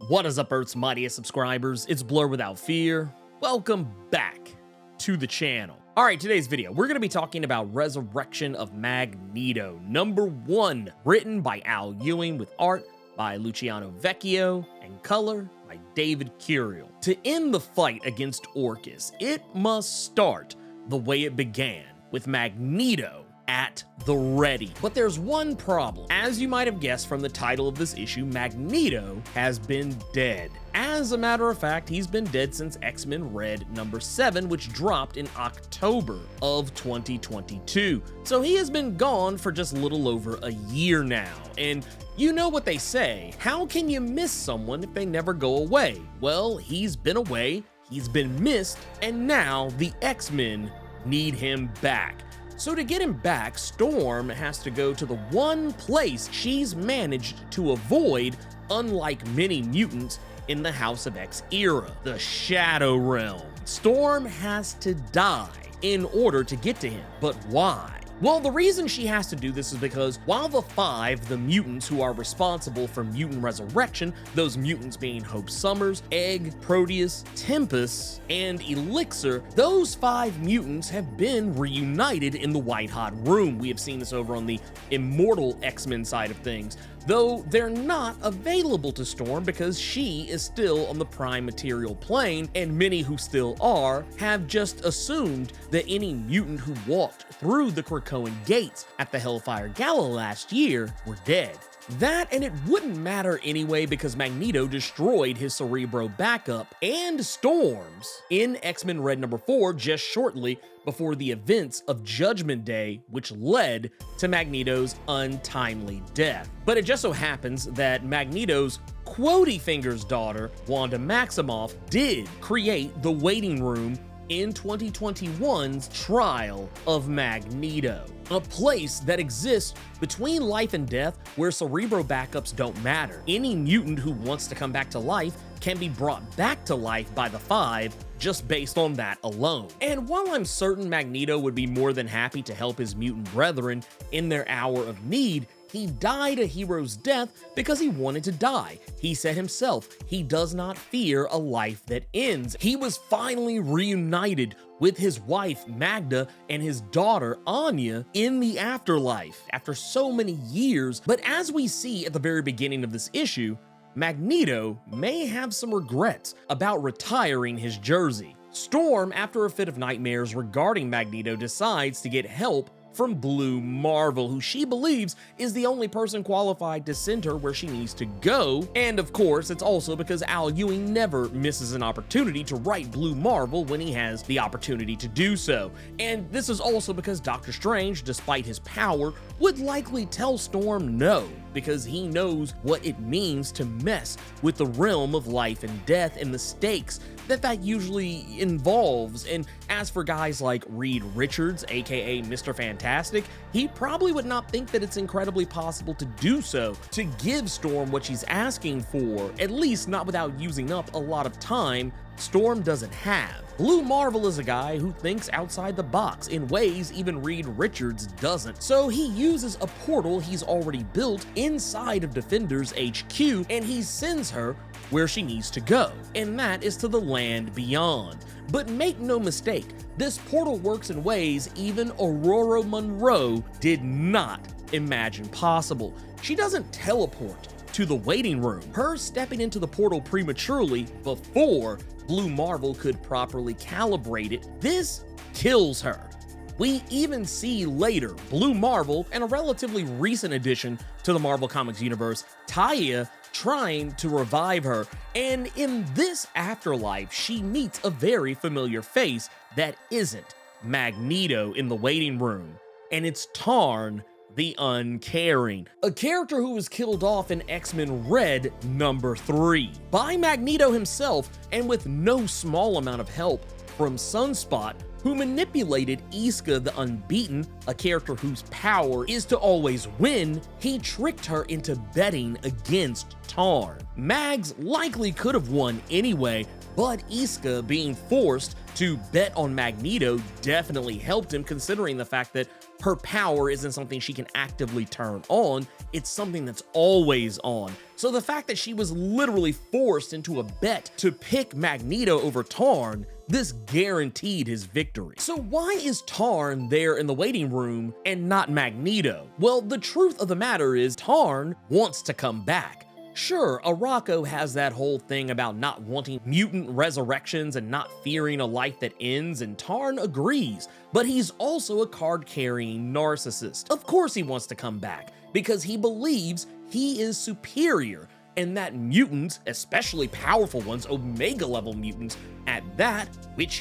What is up, Earth's mightiest subscribers? It's Blerd without fear. Welcome back to the channel. Alright, today's video, we're going to be talking about Resurrection of Magneto, #1, written by Al Ewing with art by Luciano Vecchio and color by David Curiel. To end the fight against Orcus, it must start the way it began, with Magneto at the ready. But there's one problem. As you might have guessed from the title of this issue, Magneto has been dead. As a matter of fact, he's been dead since X-Men Red #7, which dropped in October of 2022. So he has been gone for just a little over a year now. And you know what they say, how can you miss someone if they never go away? Well, he's been away, he's been missed, and now the X-Men need him back. So to get him back, Storm has to go to the one place she's managed to avoid, unlike many mutants in the House of X era, the Shadow Realm. Storm has to die in order to get to him, but why? Well, the reason she has to do this is because while the five, the mutants who are responsible for mutant resurrection, those mutants being Hope Summers, Egg, Proteus, Tempest, and Elixir, those five mutants have been reunited in the White Hot Room. We have seen this over on the Immortal X-Men side of things, though they're not available to Storm because she is still on the Prime Material plane, and many who still are have just assumed that any mutant who walked through the Krakoan gates at the Hellfire Gala last year were dead. That, and it wouldn't matter anyway because Magneto destroyed his Cerebro backup and Storm's in X-Men Red #4 just shortly before the events of Judgment Day, which led to Magneto's untimely death. But it just so happens that Magneto's Quotey Fingers daughter, Wanda Maximoff, did create the waiting room in 2021's Trial of Magneto, a place that exists between life and death where Cerebro backups don't matter. Any mutant who wants to come back to life can be brought back to life by the five just based on that alone. And while I'm certain Magneto would be more than happy to help his mutant brethren in their hour of need, he died a hero's death because he wanted to die. He said himself, he does not fear a life that ends. He was finally reunited with his wife Magda and his daughter Anya in the afterlife after so many years. But as we see at the very beginning of this issue, Magneto may have some regrets about retiring his jersey. Storm, after a fit of nightmares regarding Magneto, decides to get help from Blue Marvel, who she believes is the only person qualified to send her where she needs to go. And of course, it's also because Al Ewing never misses an opportunity to write Blue Marvel when he has the opportunity to do so. And this is also because Doctor Strange, despite his power, would likely tell Storm no, because he knows what it means to mess with the realm of life and death and the stakes that usually involves. And as for guys like Reed Richards, aka Mr. Fantastic, he probably would not think that it's incredibly possible to do so, to give Storm what she's asking for, at least not without using up a lot of time Storm doesn't have. Blue Marvel is a guy who thinks outside the box in ways even Reed Richards doesn't. So he uses a portal he's already built inside of Defenders HQ, and he sends her where she needs to go, and that is to the land beyond. But make no mistake, this portal works in ways even Aurora Monroe did not imagine possible. She doesn't teleport to the waiting room. Her stepping into the portal prematurely before Blue Marvel could properly calibrate it, this kills her. We even see later Blue Marvel, and a relatively recent addition to the Marvel Comics universe, Taya, trying to revive her, and in this afterlife she meets a very familiar face that isn't Magneto in the waiting room, and it's Tarn the Uncaring, a character who was killed off in X-Men Red #3 by Magneto himself, and with no small amount of help from Sunspot, who manipulated Iska the Unbeaten, a character whose power is to always win. He tricked her into betting against Tarn. Mags likely could have won anyway, but Iska being forced to bet on Magneto definitely helped him, considering the fact that her power isn't something she can actively turn on, it's something that's always on. So the fact that she was literally forced into a bet to pick Magneto over Tarn, this guaranteed his victory. So why is Tarn there in the waiting room and not Magneto? Well, the truth of the matter is Tarn wants to come back. Sure, Arakko has that whole thing about not wanting mutant resurrections and not fearing a life that ends, and Tarn agrees, but he's also a card-carrying narcissist. Of course he wants to come back, because he believes he is superior, and that mutants, especially powerful ones, Omega-level mutants, at that, which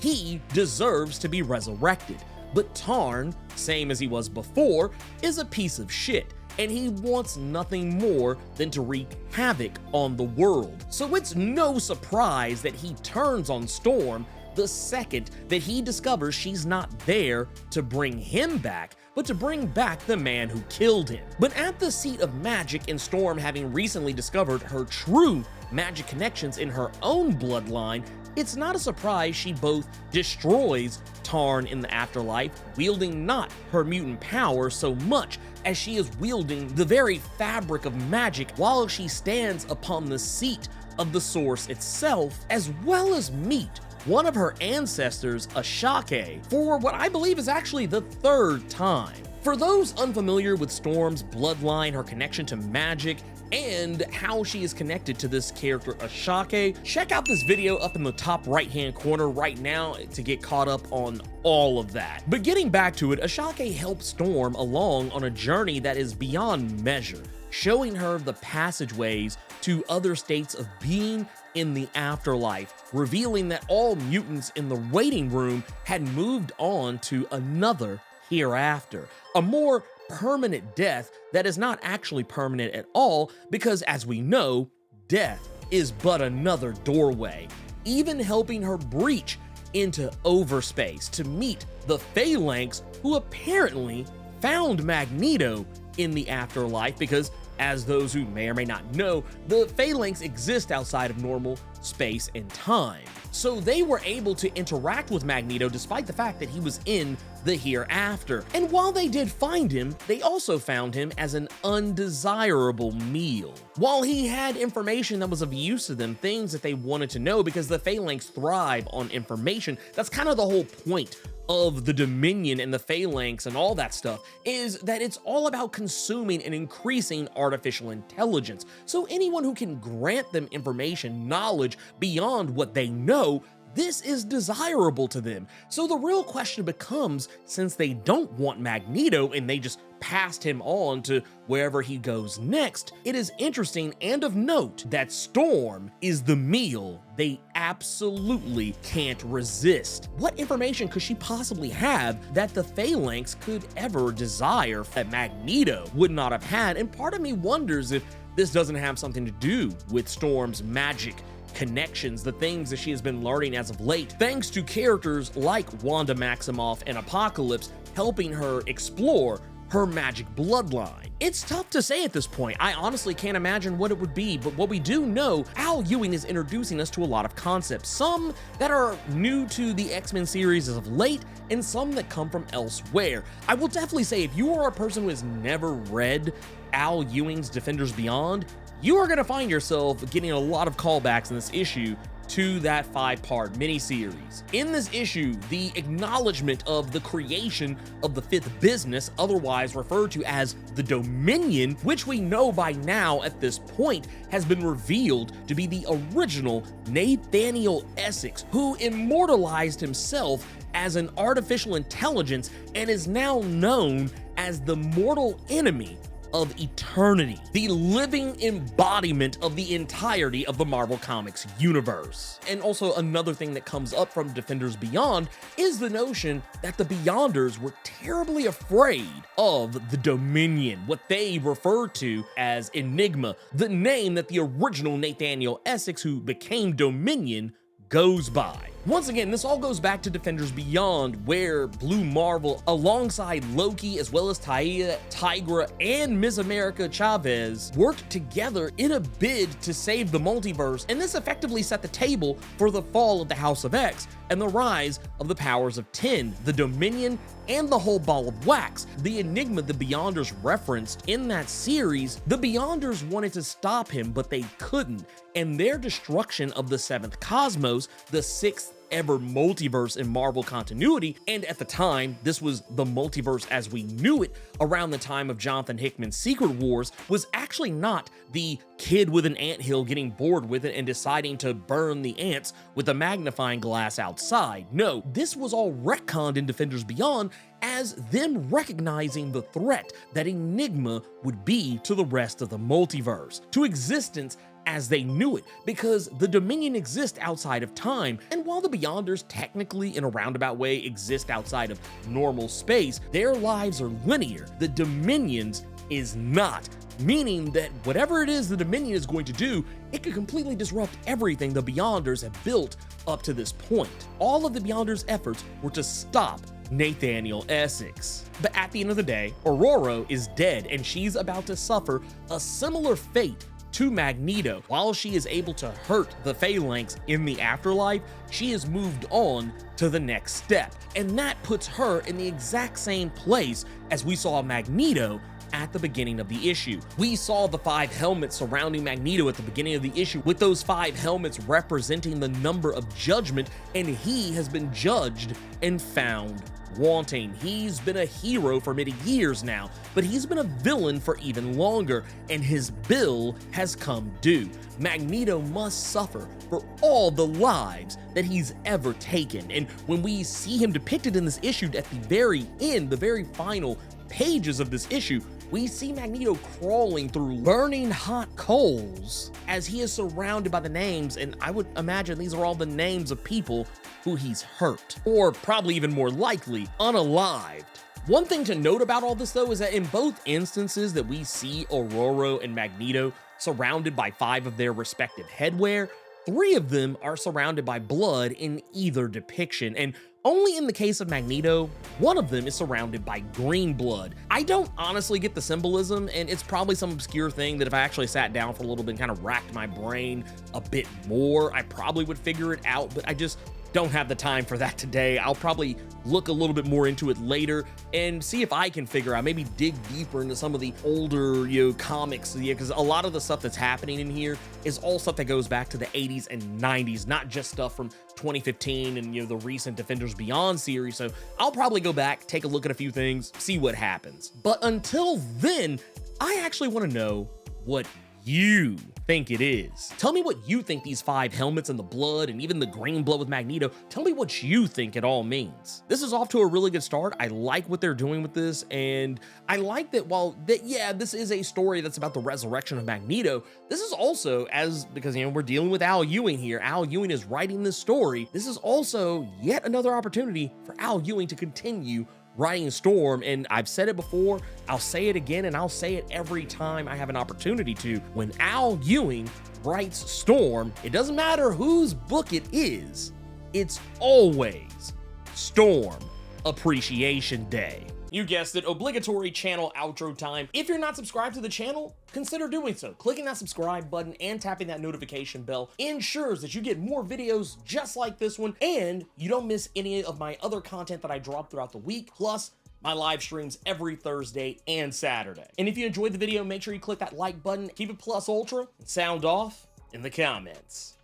he deserves to be resurrected. But Tarn, same as he was before, is a piece of shit, and he wants nothing more than to wreak havoc on the world. So it's no surprise that he turns on Storm the second that he discovers she's not there to bring him back, but to bring back the man who killed him. But at the seat of magic, and Storm having recently discovered her true magic connections in her own bloodline, it's not a surprise she both destroys Tarn in the afterlife, wielding not her mutant power so much as she is wielding the very fabric of magic while she stands upon the seat of the source itself, as well as meet one of her ancestors, Ashake, for what I believe is actually the third time. For those unfamiliar with Storm's bloodline, her connection to magic, and how she is connected to this character Ashake, check out this video up in the top right hand corner right now to get caught up on all of that. But getting back to it, Ashake helps Storm along on a journey that is beyond measure, showing her the passageways to other states of being in the afterlife, revealing that all mutants in the waiting room had moved on to another hereafter, a more permanent death that is not actually permanent at all, because as we know, death is but another doorway, even helping her breach into overspace to meet the Phalanx, who apparently found Magneto in the afterlife, because as those who may or may not know, the Phalanx exist outside of normal space and time. So they were able to interact with Magneto despite the fact that he was in the hereafter. And while they did find him, they also found him as an undesirable meal. While he had information that was of use to them, things that they wanted to know, because the Phalanx thrive on information, that's kind of the whole point of the Dominion and the Phalanx and all that stuff, is that it's all about consuming and increasing artificial intelligence. So anyone who can grant them information, knowledge beyond what they know, this is desirable to them. So the real question becomes, since they don't want Magneto and they just passed him on to wherever he goes next, it is interesting and of note that Storm is the meal they absolutely can't resist. What information could she possibly have that the Phalanx could ever desire that Magneto would not have had? And part of me wonders if this doesn't have something to do with Storm's magic connections, the things that she has been learning as of late, thanks to characters like Wanda Maximoff and Apocalypse helping her explore her magic bloodline. It's tough to say at this point. I honestly can't imagine what it would be, but what we do know, Al Ewing is introducing us to a lot of concepts, some that are new to the X-Men series as of late, and some that come from elsewhere. I will definitely say, if you are a person who has never read Al Ewing's Defenders Beyond, you are going to find yourself getting a lot of callbacks in this issue to that 5-part miniseries. In this issue, the acknowledgement of the creation of the fifth business, otherwise referred to as the Dominion, which we know by now at this point has been revealed to be the original Nathaniel Essex, who immortalized himself as an artificial intelligence and is now known as the mortal enemy of eternity, the living embodiment of the entirety of the Marvel Comics universe. And also another thing that comes up from Defenders Beyond is the notion that the Beyonders were terribly afraid of the Dominion, what they refer to as Enigma, the name that the original Nathaniel Essex, who became Dominion, goes by. Once again, this all goes back to Defenders Beyond, where Blue Marvel, alongside Loki, as well as Taia, Tigra, and Miss America Chavez, worked together in a bid to save the multiverse, and this effectively set the table for the fall of the House of X and the rise of the powers of 10, the Dominion, and the whole ball of wax. The enigma the Beyonders referenced in that series, the Beyonders wanted to stop him, but they couldn't, and their destruction of the 7th cosmos, the 6th ever multiverse in Marvel continuity, and at the time, this was the multiverse as we knew it around the time of Jonathan Hickman's Secret Wars, was actually not the kid with an anthill getting bored with it and deciding to burn the ants with a magnifying glass outside. No, this was all retconned in Defenders Beyond as them recognizing the threat that Enigma would be to the rest of the multiverse, to existence as they knew it, because the Dominion exists outside of time, and while the Beyonders technically in a roundabout way exist outside of normal space, their lives are linear. The Dominion's is not, meaning that whatever it is the Dominion is going to do, it could completely disrupt everything the Beyonders have built up to this point. All of the Beyonders' efforts were to stop Nathaniel Essex. But at the end of the day, Aurora is dead, and she's about to suffer a similar fate to Magneto. While she is able to hurt the Phalanx in the afterlife, she has moved on to the next step, and that puts her in the exact same place as we saw Magneto at the beginning of the issue. We saw the 5 helmets surrounding Magneto at the beginning of the issue, with those 5 helmets representing the number of judgment, and he has been judged and found wanting. He's been a hero for many years now, but he's been a villain for even longer, and his bill has come due. Magneto must suffer for all the lives that he's ever taken, and when we see him depicted in this issue at the very end, the very final pages of this issue, we see Magneto crawling through burning hot coals as he is surrounded by the names, and I would imagine these are all the names of people who he's hurt, or probably even more likely, unalived. One thing to note about all this though is that in both instances that we see Aurora and Magneto surrounded by 5 of their respective headwear, 3 of them are surrounded by blood in either depiction, and only in the case of Magneto, 1 of them is surrounded by green blood. I don't honestly get the symbolism, and it's probably some obscure thing that if I actually sat down for a little bit and kind of racked my brain a bit more, I probably would figure it out, but I just don't have the time for that today. I'll probably look a little bit more into it later and see if I can figure out, maybe dig deeper into some of the older, comics, because a lot of the stuff that's happening in here is all stuff that goes back to the 80s and 90s, not just stuff from 2015 and, the recent Defenders Beyond series. So I'll probably go back, take a look at a few things, see what happens. But until then, I actually want to know what you think it is. Tell me what you think these 5 helmets and the blood and even the green blood with Magneto, tell me what you think it all means. This is off to a really good start. I like what they're doing with this, and I like that this is a story that's about the resurrection of Magneto, this is also, because we're dealing with Al Ewing here, Al Ewing is writing this story, this is also yet another opportunity for Al Ewing to continue writing Storm, and I've said it before, I'll say it again, and I'll say it every time I have an opportunity to. When Al Ewing writes Storm, it doesn't matter whose book it is, it's always Storm Appreciation Day. You guessed it, obligatory channel outro time. If you're not subscribed to the channel, consider doing so. Clicking that subscribe button and tapping that notification bell ensures that you get more videos just like this one, and you don't miss any of my other content that I drop throughout the week, plus my live streams every Thursday and Saturday. And if you enjoyed the video, make sure you click that like button, keep it plus ultra, and sound off in the comments.